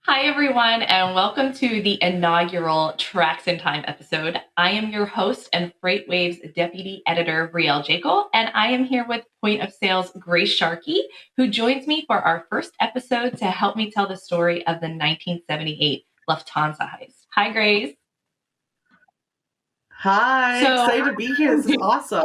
Hi, everyone, and welcome to the inaugural Tracks in Time episode. I am your host and FreightWaves Deputy Editor, Brielle Jekyll, and I am here with Point of Sales Grace Sharkey, who joins me for our first episode to help me tell the story of the 1978 Lufthansa heist. Hi, Grace. Hi, excited to be here. This is awesome.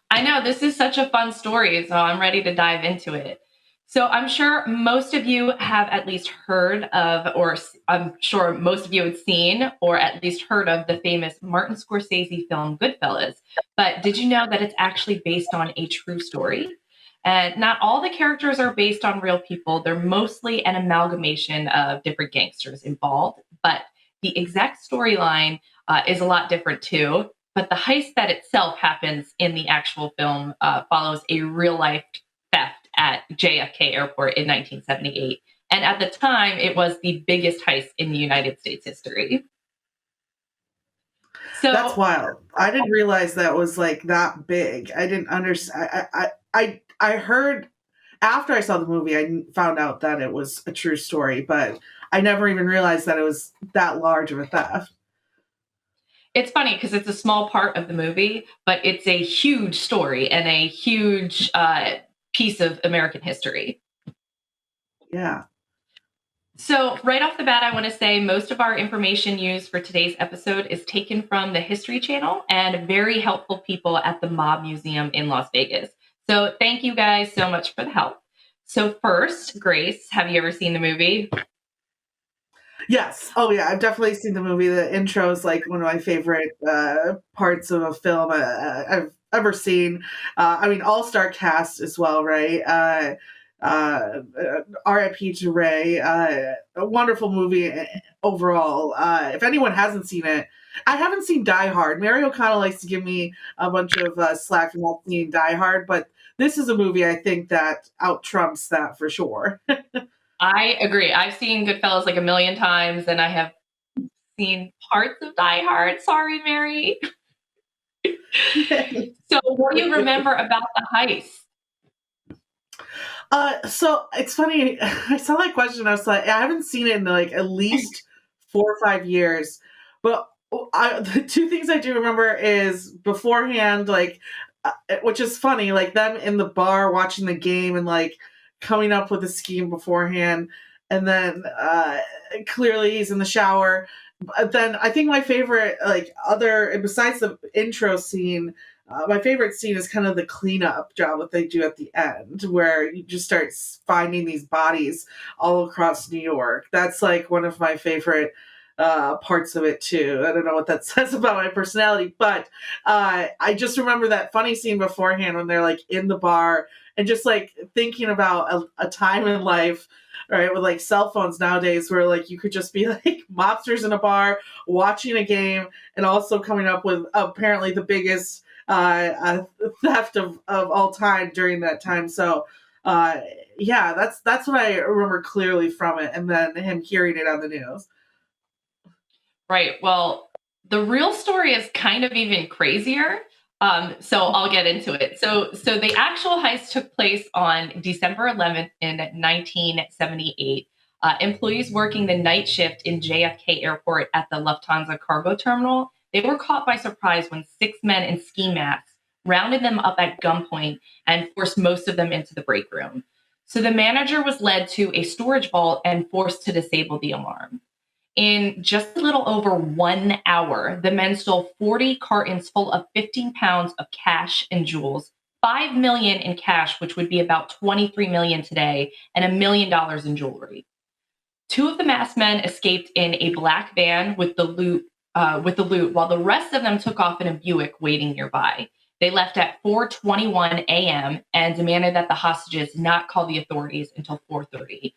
I know, this is such a fun story, so I'm ready to dive into it. So I'm sure most of you have at least heard of, or I'm sure most of you have seen, or at least heard of the famous Martin Scorsese film Goodfellas. But did you know that it's actually based on a true story? And not all the characters are based on real people. They're mostly an amalgamation of different gangsters involved. But the exact storyline is a lot different too. But the heist that itself happens in the actual film follows a real life theft at JFK Airport in 1978. And at the time, it was the biggest heist in the United States history. So that's wild. I didn't realize that was like that big. I didn't understand. I heard after I saw the movie, I found out that it was a true story, but I never even realized that it was that large of a theft. It's funny because it's a small part of the movie, but it's a huge story and a huge piece of American history. Yeah. So right off the bat, I want to say most of our information used for today's episode is taken from the History Channel and very helpful people at the Mob Museum in Las Vegas. So thank you guys so much for the help. So first, Grace, have you ever seen the movie? Yes. Oh, yeah. I've definitely seen the movie. The intro is like one of my favorite parts of a film I've ever seen. I mean, all-star cast as well, right? R.I.P. to Ray. A wonderful movie overall. If anyone hasn't seen it, I haven't seen Die Hard. Mary O'Connell likes to give me a bunch of slack for not seeing Die Hard, but this is a movie I think that out-trumps that for sure. I agree. I've seen Goodfellas like a million times, and I have seen parts of Die Hard. Sorry, Mary. So what do you remember about the heist? So it's funny. I saw that question. I was like, I haven't seen it in like at least 4 or 5 years. But the two things I do remember is beforehand, like, which is funny, like them in the bar watching the game and like coming up with a scheme beforehand. And then clearly he's in the shower. But then I think my favorite, like other, besides the intro scene, my favorite scene is kind of the cleanup job that they do at the end, where you just start finding these bodies all across New York. That's like one of my favorite parts of it too. I don't know what that says about my personality, but I just remember that funny scene beforehand when they're like in the bar and just like thinking about a time in life, right, with like cell phones nowadays where like you could just be like mobsters in a bar watching a game and also coming up with apparently the biggest theft of all time during that time. So yeah, that's what I remember clearly from it, and then him hearing it on the news. Right. Well, the real story is kind of even crazier. So I'll get into it. So the actual heist took place on December 11th in 1978. Employees working the night shift in JFK Airport at the Lufthansa cargo terminal, they were caught by surprise when 6 men in ski masks rounded them up at gunpoint and forced most of them into the break room. So the manager was led to a storage vault and forced to disable the alarm. In just a little over 1 hour, the men stole 40 cartons full of 15 pounds of cash and jewels, $5 million in cash, which would be about $23 million today, and $1 million in jewelry. 2 of the masked men escaped in a black van with the loot, while the rest of them took off in a Buick waiting nearby. They left at 4:21 a.m. and demanded that the hostages not call the authorities until 4:30.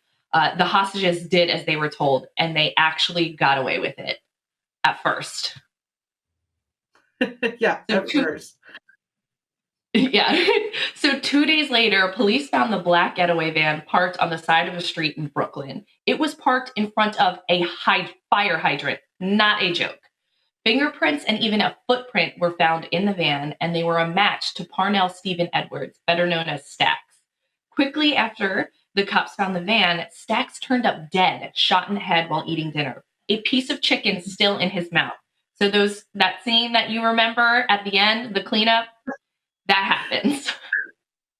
The hostages did as they were told, and they actually got away with it at first. Yeah, so at first. Yeah. So 2 2 days later, police found the black getaway van parked on the side of a street in Brooklyn. It was parked in front of a fire hydrant, not a joke. Fingerprints and even a footprint were found in the van, and they were a match to Parnell Stephen Edwards, better known as Stax. Quickly after the cops found the van, Stax turned up dead, shot in the head while eating dinner. A piece of chicken still in his mouth. So that scene that you remember at the end, the cleanup, that happens.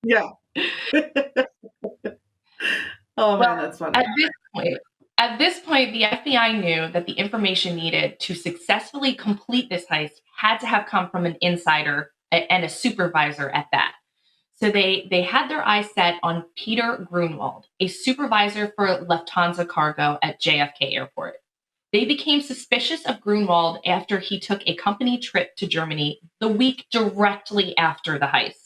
Yeah. Oh man, that's funny. At this point, the FBI knew that the information needed to successfully complete this heist had to have come from an insider and a supervisor at that. So they had their eyes set on Peter Grunwald, a supervisor for Lufthansa cargo at JFK Airport. They became suspicious of Grunwald after he took a company trip to Germany the week directly after the heist.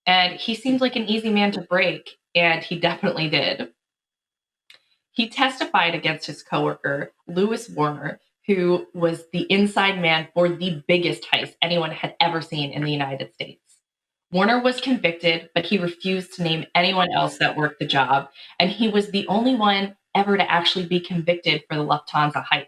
And he seemed like an easy man to break, and he definitely did. He testified against his coworker, Lewis Warner, who was the inside man for the biggest heist anyone had ever seen in the United States. Warner was convicted, but he refused to name anyone else that worked the job, and he was the only one ever to actually be convicted for the Lufthansa heist.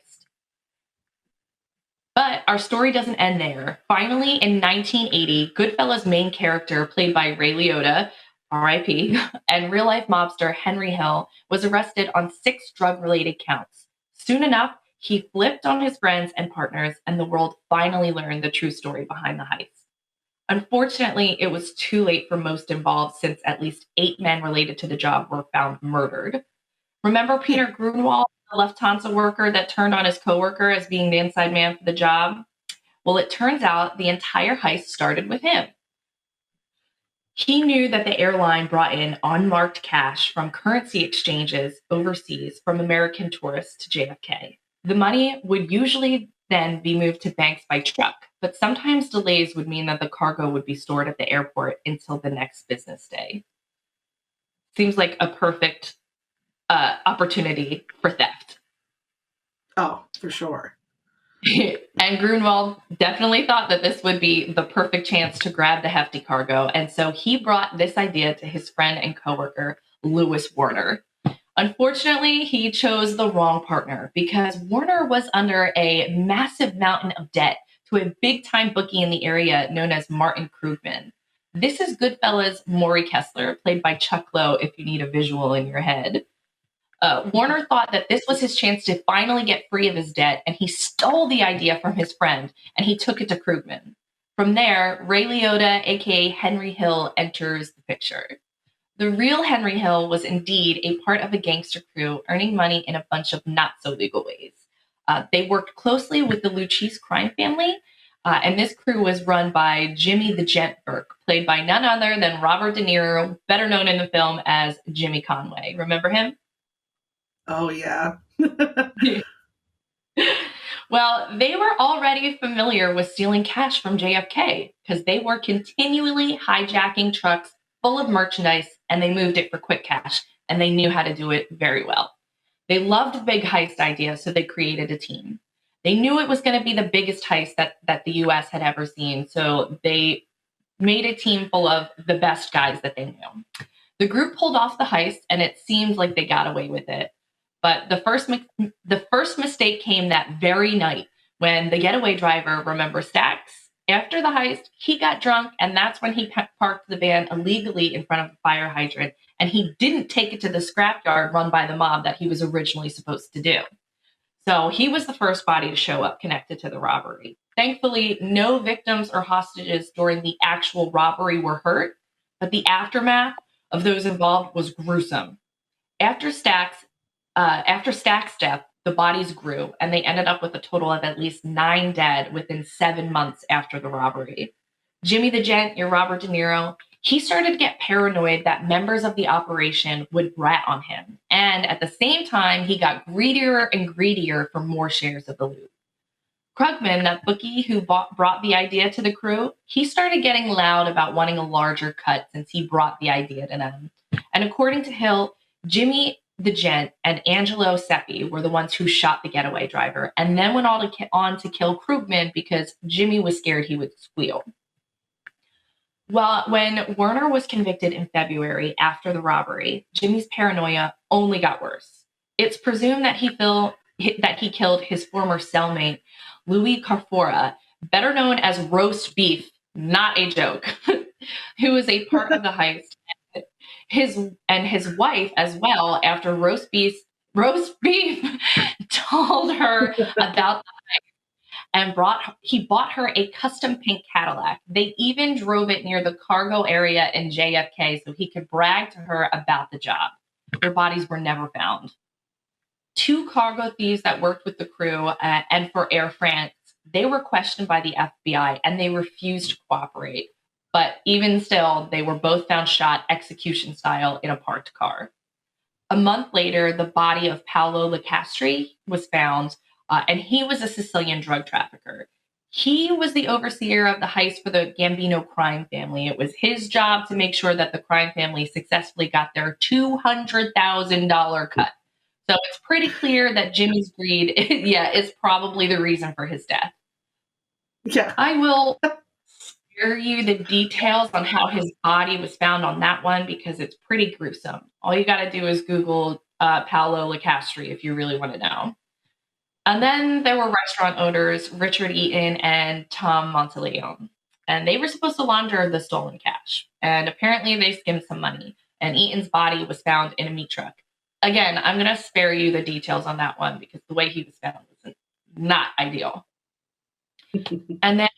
But our story doesn't end there. Finally, in 1980, Goodfellas' main character, played by Ray Liotta, R.I.P., and real-life mobster Henry Hill was arrested on 6 drug-related counts. Soon enough, he flipped on his friends and partners, and the world finally learned the true story behind the heist. Unfortunately, it was too late for most involved, since at least 8 men related to the job were found murdered. Remember Peter Grunwald, the Lufthansa worker that turned on his coworker as being the inside man for the job? Well, it turns out the entire heist started with him. He knew that the airline brought in unmarked cash from currency exchanges overseas from American tourists to JFK. The money would usually then be moved to banks by truck, but sometimes delays would mean that the cargo would be stored at the airport until the next business day. Seems like a perfect opportunity for theft. Oh, for sure. And Grunwald definitely thought that this would be the perfect chance to grab the hefty cargo, and so he brought this idea to his friend and coworker, Lewis Warner. Unfortunately, he chose the wrong partner because Warner was under a massive mountain of debt to a big-time bookie in the area known as Martin Krugman. This is Goodfellas' Maury Kessler, played by Chuck Lowe, if you need a visual in your head. Warner thought that this was his chance to finally get free of his debt, and he stole the idea from his friend, and he took it to Krugman. From there, Ray Liotta, aka Henry Hill, enters the picture. The real Henry Hill was indeed a part of a gangster crew earning money in a bunch of not-so-legal ways. They worked closely with the Lucchese crime family, and this crew was run by Jimmy the Gent Burke, played by none other than Robert De Niro, better known in the film as Jimmy Conway. Remember him? Oh, yeah. Well, they were already familiar with stealing cash from JFK because they were continually hijacking trucks full of merchandise, and they moved it for quick cash, and they knew how to do it very well. They loved big heist ideas, so they created a team. They knew it was going to be the biggest heist that the U.S. had ever seen, so they made a team full of the best guys that they knew. The group pulled off the heist, and it seemed like they got away with it. But the first mistake came that very night when the getaway driver, remember Stax? After the heist, he got drunk, and that's when he parked the van illegally in front of a fire hydrant, and he didn't take it to the scrapyard run by the mob that he was originally supposed to do. So he was the first body to show up connected to the robbery. Thankfully, no victims or hostages during the actual robbery were hurt, but the aftermath of those involved was gruesome. After Stax's death, the bodies grew, and they ended up with a total of at least 9 dead within 7 months after the robbery. Jimmy the Gent, your Robert De Niro, he started to get paranoid that members of the operation would rat on him. And at the same time, he got greedier and greedier for more shares of the loot. Krugman, that bookie who brought the idea to the crew, he started getting loud about wanting a larger cut since he brought the idea to them. And according to Hill, Jimmy the Gent and Angelo Seppi were the ones who shot the getaway driver and then went on to kill Krugman because Jimmy was scared he would squeal. Well, when Werner was convicted in February after the robbery, Jimmy's paranoia only got worse. It's presumed that he killed his former cellmate, Louis Carfora, better known as Roast Beef, not a joke, who was a part of the heist. His wife as well. After Roast Beef told her about and he bought her a custom pink Cadillac. They even drove it near the cargo area in JFK so he could brag to her about the job. Their bodies were never found. Two cargo thieves that worked with the crew and for Air France, they were questioned by the FBI and they refused to cooperate. But even still, they were both found shot execution style in a parked car. A month later, the body of Paolo Licastri was found, and he was a Sicilian drug trafficker. He was the overseer of the heist for the Gambino crime family. It was his job to make sure that the crime family successfully got their $200,000 cut. So it's pretty clear that Jimmy's greed, yeah, is probably the reason for his death. Yeah. I will spare you the details on how his body was found on that one because it's pretty gruesome. All you got to do is Google Paolo Licastri if you really want to know. And then there were restaurant owners Richard Eaton and Tom Monteleone. And they were supposed to launder the stolen cash. And apparently they skimmed some money. And Eaton's body was found in a meat truck. Again, I'm going to spare you the details on that one because the way he was found was not ideal. And then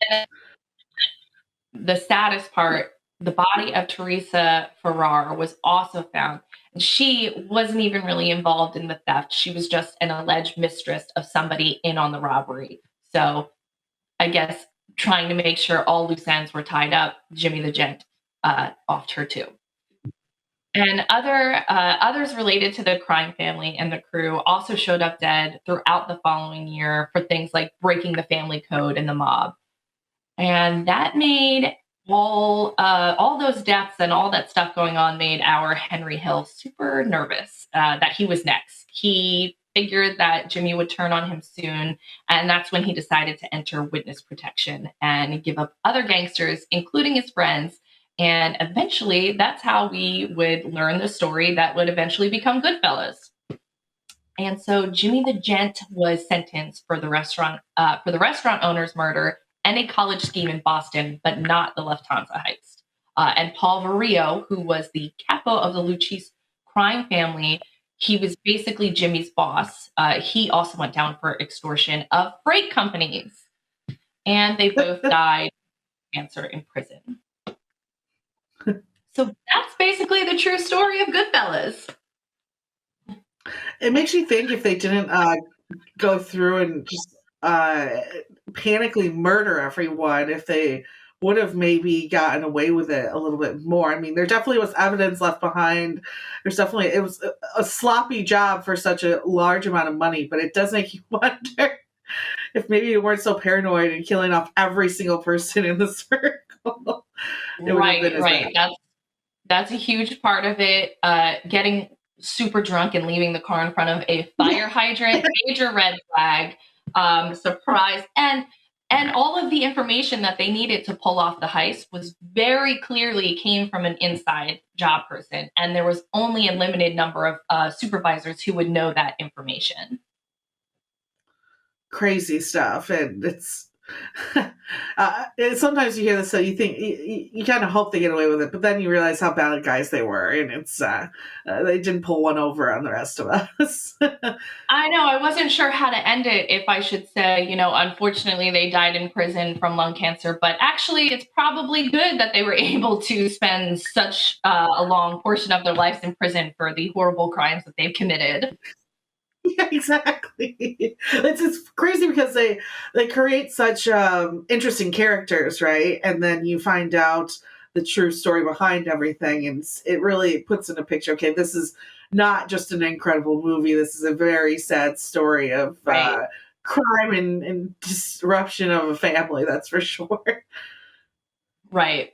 the saddest part, the body of Teresa Farrar was also found. And she wasn't even really involved in the theft. She was just an alleged mistress of somebody in on the robbery. So I guess trying to make sure all loose ends were tied up, Jimmy the Gent offed her too. And others related to the crime family and the crew also showed up dead throughout the following year for things like breaking the family code and the mob. And that made all those deaths and all that stuff going on made our Henry Hill super nervous that he was next. He figured that Jimmy would turn on him soon, and that's when he decided to enter witness protection and give up other gangsters, including his friends. And eventually, that's how we would learn the story that would eventually become Goodfellas. And so Jimmy the Gent was sentenced for the restaurant owner's murder and a college scheme in Boston, but not the Lufthansa heist. And Paul Varillo, who was the capo of the Lucchese crime family, he was basically Jimmy's boss. He also went down for extortion of freight companies. And they both died of cancer in prison. So that's basically the true story of Goodfellas. It makes you think if they didn't go through and just panically murder everyone, if they would have maybe gotten away with it a little bit more. I mean, there definitely was evidence left behind. It was a sloppy job for such a large amount of money, but it does make you wonder if maybe you weren't so paranoid and killing off every single person in the circle. Right. That's a huge part of it. Getting super drunk and leaving the car in front of a fire hydrant, major red flag, surprise. And all of the information that they needed to pull off the heist was very clearly came from an inside job person. And there was only a limited number of supervisors who would know that information. Crazy stuff. And it's sometimes you hear this, so you think you kind of hope they get away with it, but then you realize how bad guys they were, and it's they didn't pull one over on the rest of us. I know. I wasn't sure how to end it. If I should say, unfortunately they died in prison from lung cancer, but actually it's probably good that they were able to spend such a long portion of their lives in prison for the horrible crimes that they've committed. Yeah, exactly. It's crazy because they create such interesting characters, right? And then you find out the true story behind everything, and it really puts in a picture. Okay, this is not just an incredible movie. This is a very sad story of crime and disruption of a family. That's for sure. Right.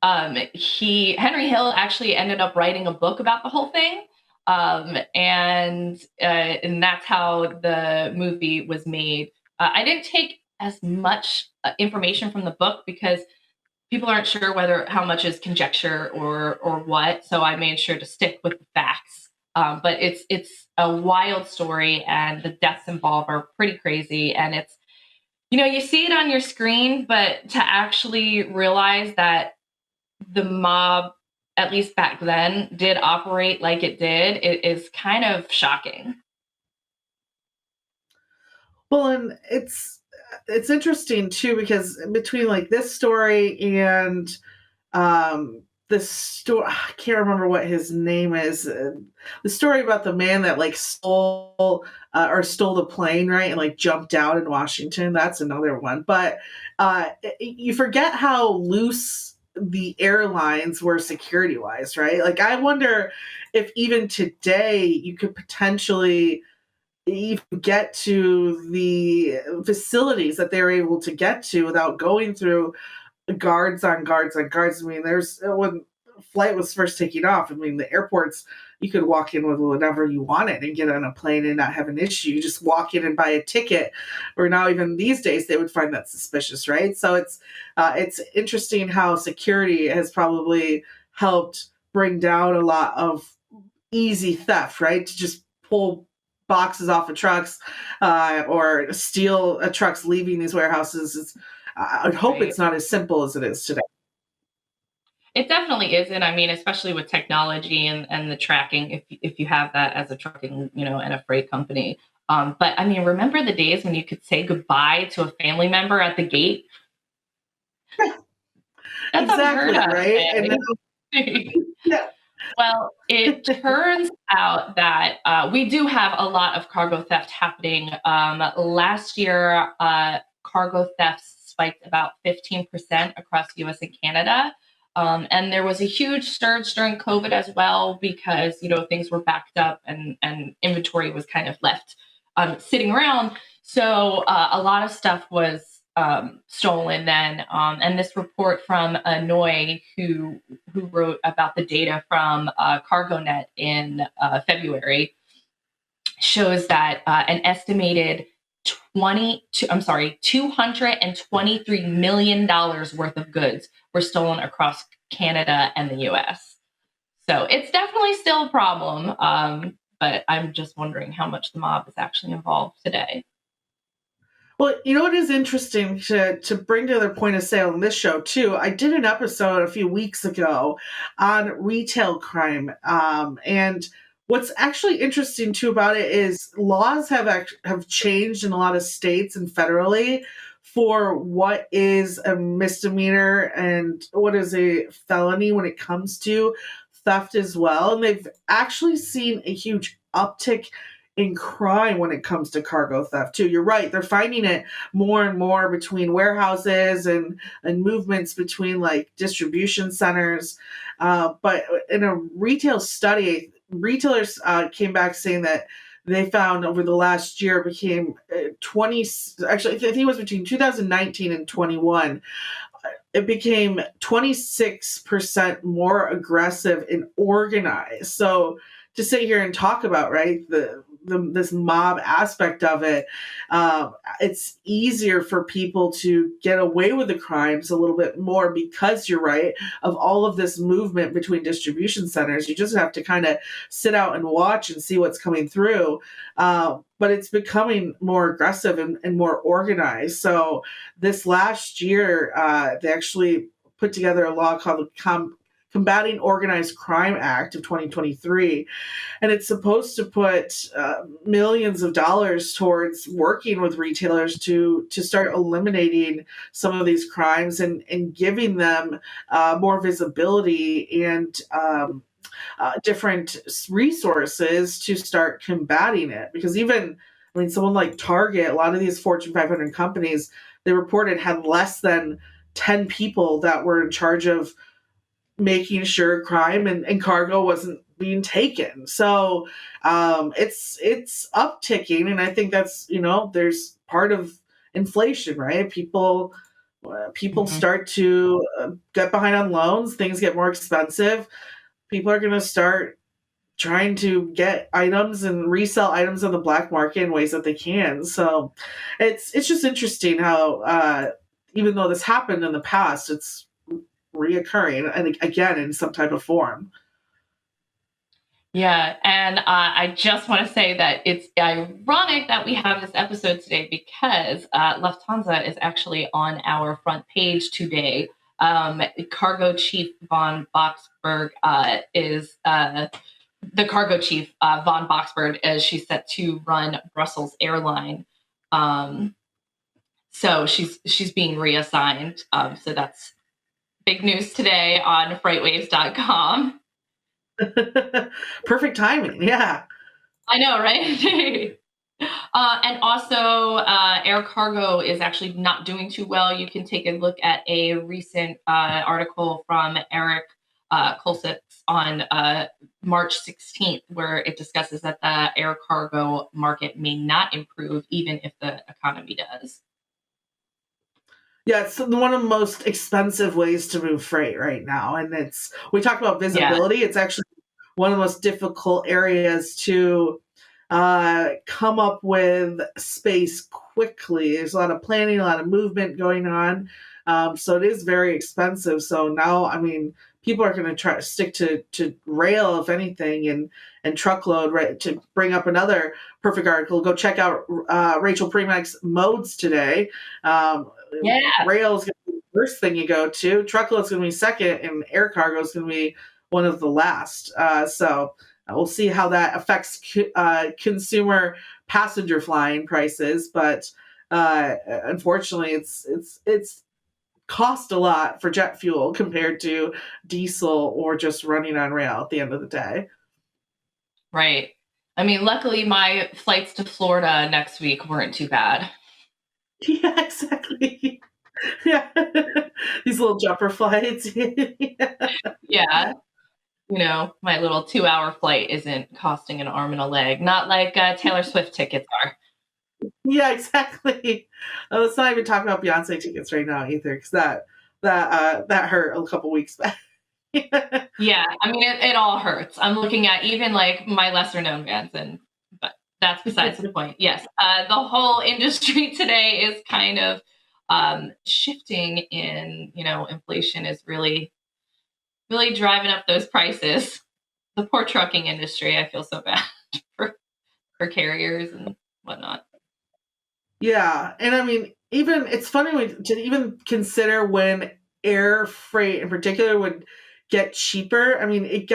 Henry Hill actually ended up writing a book about the whole thing. And that's how the movie was made. I didn't take as much information from the book because people aren't sure whether how much is conjecture or what. So I made sure to stick with the facts. But it's a wild story, and the deaths involved are pretty crazy. And it's, you see it on your screen, but to actually realize that the mob, at least back then, did operate like it did, it is kind of shocking. Well, and it's interesting too because between like this story and this story, I can't remember what his name is. The story about the man that like stole the plane, right, and like jumped out in Washington. That's another one. But you forget how loose the airlines were security wise, right? Like I wonder if even today you could potentially even get to the facilities that they're able to get to without going through guards on guards on guards. I mean, there's when flight was first taking off. I mean, the airports you could walk in with whatever you wanted and get on a plane and not have an issue. You just walk in and buy a ticket. Or now even these days they would find that suspicious, right? So it's interesting how security has probably helped bring down a lot of easy theft, right? To just pull boxes off of trucks or steal a trucks leaving these warehouses. I'd hope Right. it's not as simple as it is today. It definitely isn't. I mean, especially with technology and the tracking, if you have that as a trucking, and a freight company. But I mean, remember the days when you could say goodbye to a family member at the gate? That's unheard Exactly, of right? And today. yeah. Well, it turns out that we do have a lot of cargo theft happening. Last year, cargo thefts spiked about 15% across US and Canada. And there was a huge surge during COVID as well because, things were backed up and inventory was kind of left sitting around. So a lot of stuff was stolen then. And this report from Noy, who wrote about the data from CargoNet in February, shows that an estimated $223 million worth of goods were stolen across Canada and the US. So it's definitely still a problem. But I'm just wondering how much the mob is actually involved today. Well, you know what is interesting to bring to their point of sale in this show too. I did an episode a few weeks ago on retail crime, and what's actually interesting too about it is laws have changed in a lot of states and federally for what is a misdemeanor and what is a felony when it comes to theft as well. And they've actually seen a huge uptick in crime when it comes to cargo theft too. You're right; they're finding it more and more between warehouses and movements between like distribution centers. But in a retail study, retailers came back saying that they found over the last year became 20. Actually, I think it was between 2019 and 21. It became 26% more aggressive and organized. So to sit here and talk about right this mob aspect of it, it's easier for people to get away with the crimes a little bit more because you're right of all of this movement between distribution centers. You just have to kind of sit out and watch and see what's coming through. But it's becoming more aggressive and more organized. So this last year, they actually put together a law called the Combating Organized Crime Act of 2023, and it's supposed to put millions of dollars towards working with retailers to start eliminating some of these crimes and giving them more visibility and different resources to start combating it. Because even, I mean, someone like Target, a lot of these Fortune 500 companies, they reported had less than 10 people that were in charge of making sure crime and cargo wasn't being taken. So it's upticking, and I think that's there's part of inflation, right? People Mhm. start to get behind on loans. Things get more expensive. People are going to start trying to get items and resell items on the black market in ways that they can. So it's just interesting how even though this happened in the past, it's reoccurring, and again in some type of form. Yeah, and I just want to say that it's ironic that we have this episode today because Lufthansa is actually on our front page today. Cargo Chief von Boxberg is the cargo chief von Boxberg, as she's set to run Brussels airline. So she's being reassigned. So that's big news today on FreightWaves.com. Perfect timing. Yeah. I know, right? And also, air cargo is actually not doing too well. You can take a look at a recent article from Eric Kolsitz on March 16th, where it discusses that the air cargo market may not improve even if the economy does. Yeah, it's one of the most expensive ways to move freight right now. And we talk about visibility. Yeah. It's actually one of the most difficult areas to come up with space quickly. There's a lot of planning, a lot of movement going on. So it is very expensive. So now, I mean, people are going to try to stick to rail, if anything, and truckload, right? To bring up another perfect article, go check out Rachel Premack's Modes today. Rail is going to be the first thing you go to. Truckload is going to be second, and air cargo is going to be one of the last. So we'll see how that affects consumer passenger flying prices. But unfortunately, it's cost a lot for jet fuel compared to diesel or just running on rail at the end of the day. Right. I mean, luckily my flights to Florida next week weren't too bad. Yeah, exactly. Yeah. These little jumper flights. Yeah. You know, my little 2-hour flight isn't costing an arm and a leg. Not like Taylor Swift tickets are. Yeah, exactly. Let's not even talk about Beyonce tickets right now either, because that hurt a couple weeks back. Yeah, I mean, it all hurts. I'm looking at even like my lesser known bands, but that's besides the point. Yes, the whole industry today is kind of shifting in, inflation is really, really driving up those prices. The poor trucking industry, I feel so bad for carriers and whatnot. Yeah, and I mean, even it's funny to even consider when air freight in particular would get cheaper. I mean, it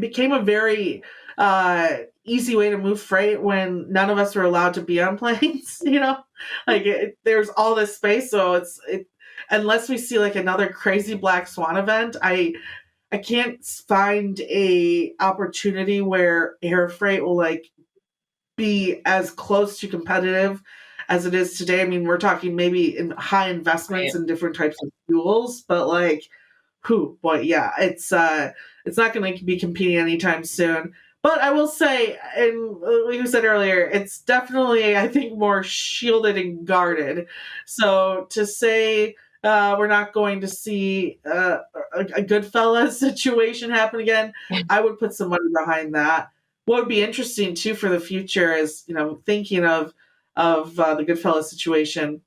became a very easy way to move freight when none of us were allowed to be on planes. Like there's all this space, so unless we see like another crazy black swan event, I can't find a opportunity where air freight will like be as close to competitive as it is today. I mean, we're talking maybe in high investments in different types of fuels, but like, yeah, it's not going to be competing anytime soon. But I will say, and like you said earlier, it's definitely, I think, more shielded and guarded. So to say we're not going to see a Goodfellas situation happen again, I would put some money behind that. What would be interesting too for the future is, thinking of the Goodfellas situation,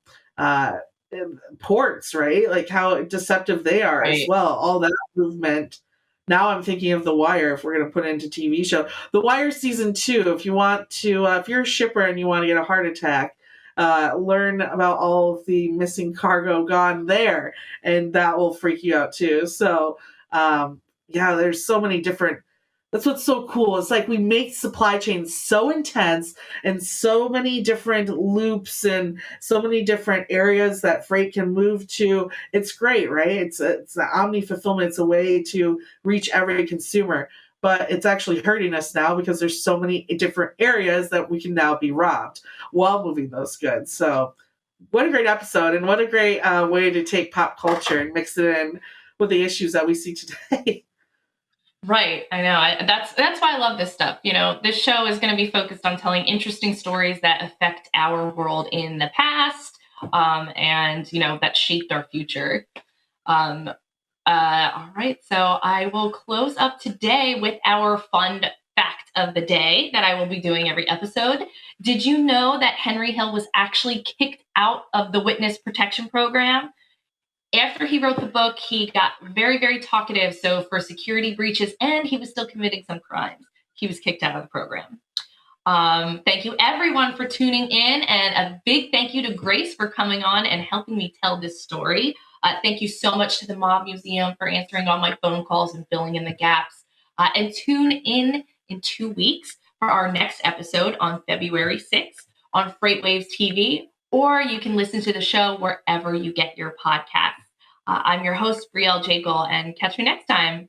ports, right? Like how deceptive they are as well. All that movement. Now I'm thinking of The Wire. If we're going to put it into TV show, The Wire season 2. If you want to, if you're a shipper and you want to get a heart attack, learn about all of the missing cargo gone there, and that will freak you out too. So, yeah, there's so many different. That's what's so cool. It's like we make supply chains so intense and so many different loops and so many different areas that freight can move to. It's great, right? It's the omni fulfillment. It's a way to reach every consumer, but it's actually hurting us now because there's so many different areas that we can now be robbed while moving those goods. So what a great episode, and what a great way to take pop culture and mix it in with the issues that we see today. Right. I know. That's why I love this stuff. This show is going to be focused on telling interesting stories that affect our world in the past, and, that shaped our future. All right. So I will close up today with our fun fact of the day that I will be doing every episode. Did you know that Henry Hill was actually kicked out of the witness protection program? After he wrote the book, he got very, very talkative. So for security breaches, and he was still committing some crimes, he was kicked out of the program. Thank you everyone for tuning in, and a big thank you to Grace for coming on and helping me tell this story. Thank you so much to the Mob Museum for answering all my phone calls and filling in the gaps. And tune in 2 weeks for our next episode on February 6th on FreightWaves TV, or you can listen to the show wherever you get your podcasts. I'm your host, Brielle J. Gull, and catch you next time.